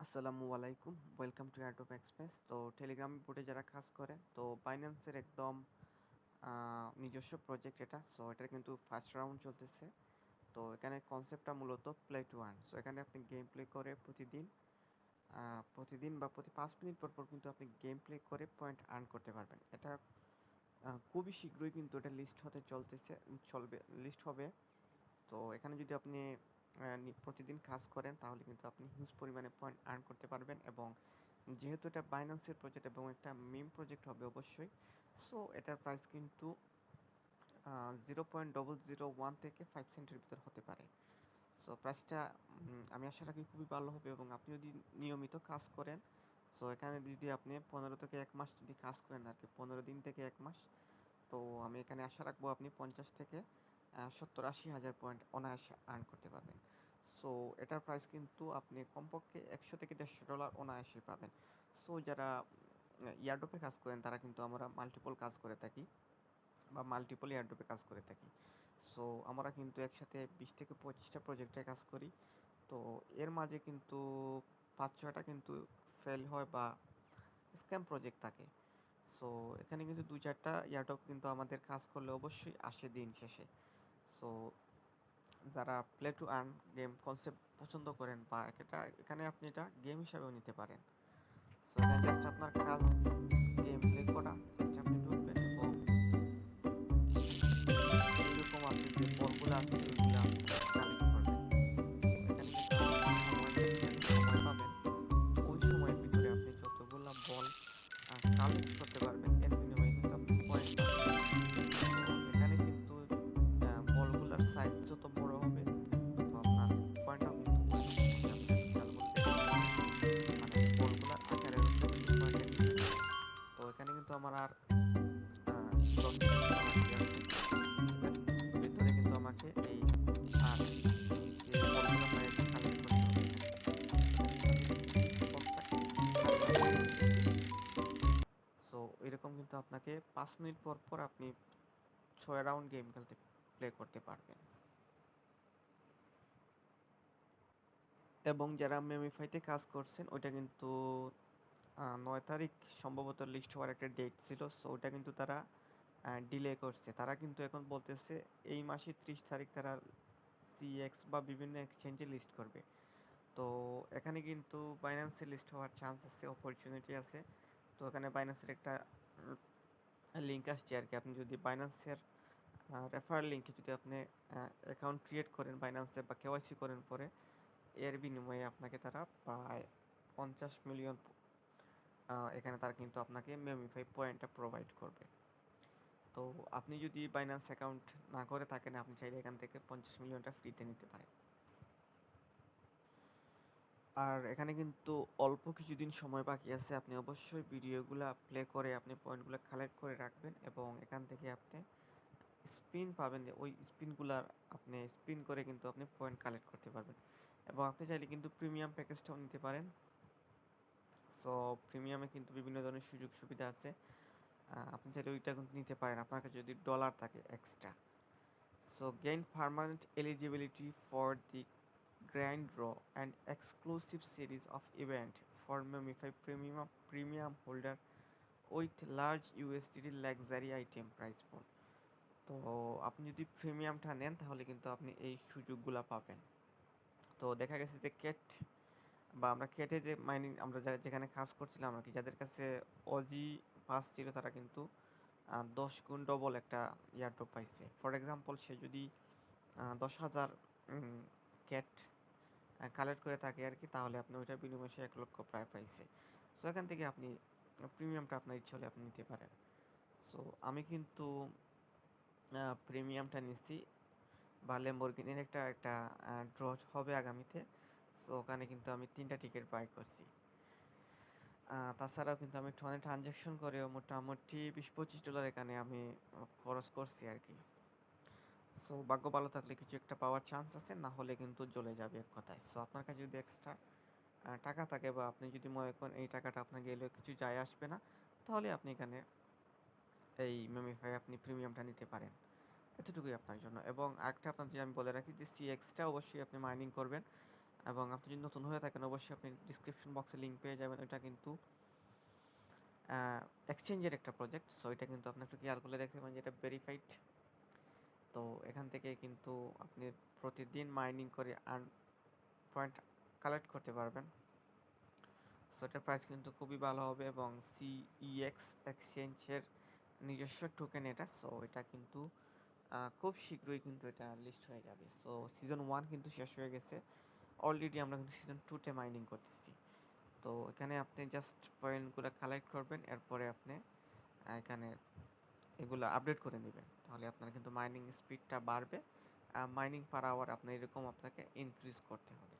আসসালামু আলাইকুম, welcome to airdrop express. তো টেলিগ্রাম বোর্ডে যারা কাজ করে, তো বাইন্যান্সের একদম নিজস্ব প্রজেক্ট এটা। সো এটার কিন্তু ফার্স্ট রাউন্ড চলতেছে। তো এখানে কনসেপ্টটা মূলত প্লে টু আর্ন। সো এখানে আপনি গেম প্লে করে প্রতিদিন বা প্রতি 5 মিনিট পর পর কিন্তু আপনি গেম প্লে করে পয়েন্ট আর্ন করতে পারবেন। এটা খুবই শীঘ্রই কিন্তু এটা লিস্ট হতে চলবে, লিস্ট হবে। তো এখানে যদি আপনি প্রতিদিন কাজ করেন তাহলে কিন্তু আপনি হিউজ পরিমাণে পয়েন্ট আর্ন করতে পারবেন। এবং যেহেতু এটা বাইন্যান্সের প্রজেক্ট এবং একটা মিম প্রজেক্ট হবে অবশ্যই, সো এটার প্রাইস কিন্তু 0.001 থেকে 5 সেন্টের ভিতর হতে পারে। সো প্রাইসটা আমি আশা রাখি খুবই ভালো হবে। এবং আপনি যদি নিয়মিত কাজ করেন, সো এখানে যদি আপনি 15 থেকে 1 মাস যদি কাজ করেন আর কি, 15 দিন থেকে 1 মাস, তো আমি এখানে আশা রাখবো আপনি 50 থেকে 70-80 হাজার পয়েন্ট অনায়াসে আর্ন করতে পারবেন। সো এটার প্রাইস কিন্তু আপনি কমপক্ষে $100 থেকে $150 অনায়াসে পাবেন। সো যারা ইয়ারড্রপে কাজ করেন তারা কিন্তু আমরা মাল্টিপল কাজ করে থাকি বা মাল্টিপল ইয়ারড্রপে কাজ করে থাকি। সো আমরা কিন্তু একসাথে 20 থেকে 25টা প্রজেক্টে কাজ করি। তো এর মাঝে কিন্তু 5-6টা কিন্তু ফেল হয় বা স্ক্যাম প্রজেক্ট থাকে। সো এখানে কিন্তু 2-4টা ইয়ারড্রপ কিন্তু আমাদের কাজ করলে অবশ্যই আসে দিন শেষে। সো যারা play to earn game concept পছন্দ করেন বা এখানে আপনি এটা গেম হিসাবেও নিতে পারেন। সো এখানে জাস্ট আপনার কাজ গেম প্লে করা, জাস্ট আপনি ঢুকবেন এবং এইরকম আপনি যে বলগুলো আছে ওইগুলো আপনি কালেক্ট করবেন। সো এখানে কিন্তু সময় পাবেন, ওই সময়ের ভিতরে আপনি যতগুলা বল কালেক্ট করতে পারবেন এর বিনিময়ে কিন্তু আপনি পয়েন্ট পাবেন। তো এখানে কিন্তু বলগুলার সাইজ যত বড় হবে তো আপনার পয়েন্টটাও কিন্তু ওইরকম হবে। আপনি যদি খেয়াল করে দেখেন, মানে বলগুলার আকারের উপর কিন্তু পয়েন্টটা ডিপেন্ড করে। তো এখানে কিন্তু আমার আর 10 মিনিট মতো বাকি আছে। এর ভিতরে কিন্তু আমাকে এই আর যে বলগুলো প্রায় কালেক্ট করতে হবে এখানে। এখানে কিন্তু আমি বক্সটা খালি রাখতে পারছি। সো এরকম কিন্তু আপনাকে 5 মিনিট পর পর আপনি 6 রাউন্ড গেম খেলতে প্লে করতে পারবেন। এবং যারা মেমিফাইতে কাজ করছেন ওইটা কিন্তু 9 তারিখ সম্ভবত লিস্ট হওয়ার একটা ডেট ছিল। সো ওটা কিন্তু তারা ডিলে করছে। তারা কিন্তু এখন বলতেছে এই মাসের 30 তারিখ তারা সিএক্স বা বিভিন্ন এক্সচেঞ্জে লিস্ট করবে। তো এখানে কিন্তু বাইন্যান্সে লিস্ট হওয়ার চান্স আছে, অপরচুনিটি আছে। তো এখানে বাইন্যান্সের একটা লিঙ্ক আসছে আর কি। আপনি যদি বাইন্যান্সের রেফার লিঙ্কে যদি আপনি অ্যাকাউন্ট ক্রিয়েট করেন বাইন্যান্সে বা কেওয়াইসি করেন পরে, এর বিনিময়ে আপনাকে তারা প্রায় 50 মিলিয়ন এখানে তারা কিন্তু আপনাকে মেমিফাই পয়েন্টটা প্রোভাইড করবে। তো আপনি যদি বাইন্যান্স অ্যাকাউন্ট না করে থাকেন, আপনি চাইলে এখান থেকে 50 মিলিয়নটা ফ্রিতে নিতে পারেন। আর এখানে কিন্তু অল্প কিছুদিন সময় বাকি আছে। আপনি অবশ্যই ভিডিওগুলা প্লে করে আপনি পয়েন্টগুলো কালেক্ট করে রাখবেন এবং এখান থেকে আপনি স্পিন পাবেন, যে ওই স্পিনগুলার আপনি স্পিন করে কিন্তু আপনি পয়েন্ট কালেক্ট করতে পারবেন। এবং আপনি চাইলে কিন্তু প্রিমিয়াম প্যাকেজটাও নিতে পারেন। সো প্রিমিয়ামে কিন্তু বিভিন্ন ধরনের সুযোগ সুবিধা আছে। আপনি চাইলে ওইটা কিন্তু নিতে পারেন আপনার কাছে যদি ডলার থাকে extra. So gain permanent eligibility for the grand draw and exclusive series of event for Memefi premium holder with large USDT luxury item prize pool. তো আপনি যদি প্রিমিয়ামটা নেন তাহলে কিন্তু আপনি এই সুযোগগুলা পাবেন। তো দেখা গেছে যে বা আমরা কেটে যে মাইনিং আমরা যেখানে কাজ করছিলাম আর কি, যাদের কাছে অজি পাস ছিল তারা কিন্তু 10 গুণ ডবল একটা ইয়ারড্রপ পাইছে। ফর এক্সাম্পল সে যদি 10,000 ক্যাট কালেক্ট করে থাকে আর কি, তাহলে আপনি ওইটার বিনিময়ে সে 1 লক্ষ প্রায় পাইছে। সো এখান থেকে আপনি প্রিমিয়ামটা আপনার ইচ্ছা হলে আপনি নিতে পারেন। সো আমি কিন্তু প্রিমিয়ামটা নিচ্ছি বা ল্যাম্বরগিনির একটা ড্র হবে আগামীতে। সো ওখানে কিন্তু আমি 3টা টিকেট বাই করছি। তাছাড়াও কিন্তু আমি ফোনে ট্রানজ্যাকশন করেও মোটামুটি $20-25 এখানে আমি খরচ করছি আর কি। সো ভাগ্য ভালো থাকলে কিছু একটা পাওয়ার চান্স আছে, না হলে কিন্তু জ্বলে যাবে এক কথায়। সো আপনার কাছে যদি এক্সট্রা টাকা থাকে বা আপনি যদি মনে করেন এই টাকাটা আপনার গেলেও কিছু যায় আসবে না, তাহলে আপনি এখানে এই মেমিফাই আপনি প্রিমিয়ামটা নিতে পারেন। এতটুকুই আপনার জন্য। এবং আরেকটা আপনার যে আমি বলে রাখি যে সিএক্সটা অবশ্যই আপনি মাইনিং করবেন এবং আপনি যদি নতুন হয়ে থাকেন অবশ্যই আপনি ডিসক্রিপশন বক্সে লিঙ্ক পেয়ে যাবেন। এটা কিন্তু এক্সচেঞ্জের একটা প্রজেক্ট, সো এটা কিন্তু আপনি একটু খেয়াল করলে দেখতে পাবেন যে এটা ভেরিফাইড। তো এখান থেকে কিন্তু আপনি প্রতিদিন মাইনিং করে আর্ন পয়েন্ট কালেক্ট করতে পারবেন। সো এটার প্রাইস কিন্তু খুবই ভালো হবে এবং সিইএক্স এক্সচেঞ্জের নিজস্ব টোকেন এটা। সো এটা কিন্তু খুব শীঘ্রই কিন্তু এটা লিস্ট হয়ে যাবে। সো সিজন 1 কিন্তু শেষ হয়ে গেছে, অলরেডি আমরা কিন্তু সিজন 2তে মাইনিং করতেছি। তো এখানে আপনি জাস্ট পয়েন্টগুলো কালেক্ট করবেন, এরপরে আপনি এখানে এগুলো আপডেট করে নেবেন, তাহলে আপনার কিন্তু মাইনিং স্পিডটা বাড়বে। মাইনিং পার আওয়ার আপনার এরকম আপনাকে ইনক্রিজ করতে হবে।